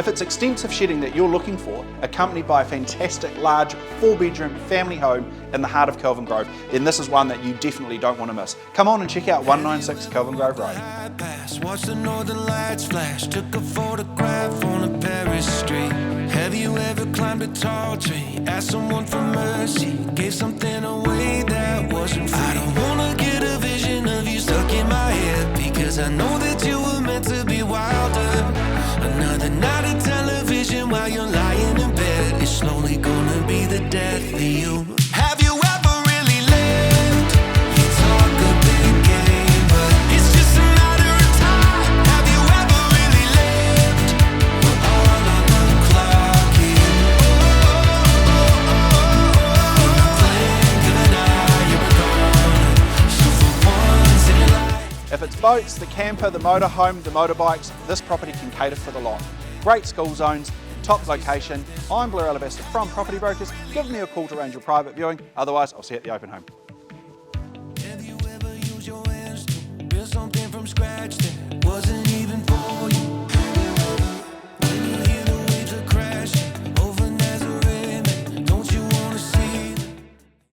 If it's extensive shedding that you're looking for, accompanied by a fantastic large 4-bedroom family home in the heart of Kelvin Grove, then this is one that you definitely don't want to miss. Come on and check out 196 Kelvin Grove Road. Watch the northern lights flash, took a photograph on a Paris street. Have you ever climbed a tall tree, asked someone for mercy, gave something away that wasn't free? I don't wanna get a vision of you stuck in my head, because I know that you were meant to be wilder. Another night of television while you're lying in bed, it's slowly gonna be the death of you. Have you ever really lived? You talk a big game, but it's just a matter of time. Have you ever really lived? We're all on the clock here. In the blink of an eye, you're gone. So for once in your life. If it's boats, the camper, the motorhome, the motorbikes, this property can cater for the lot. Great school zones, top location. I'm Blair Alabaster from Property Brokers. Give me a call to arrange your private viewing. Otherwise, I'll see you at the open home.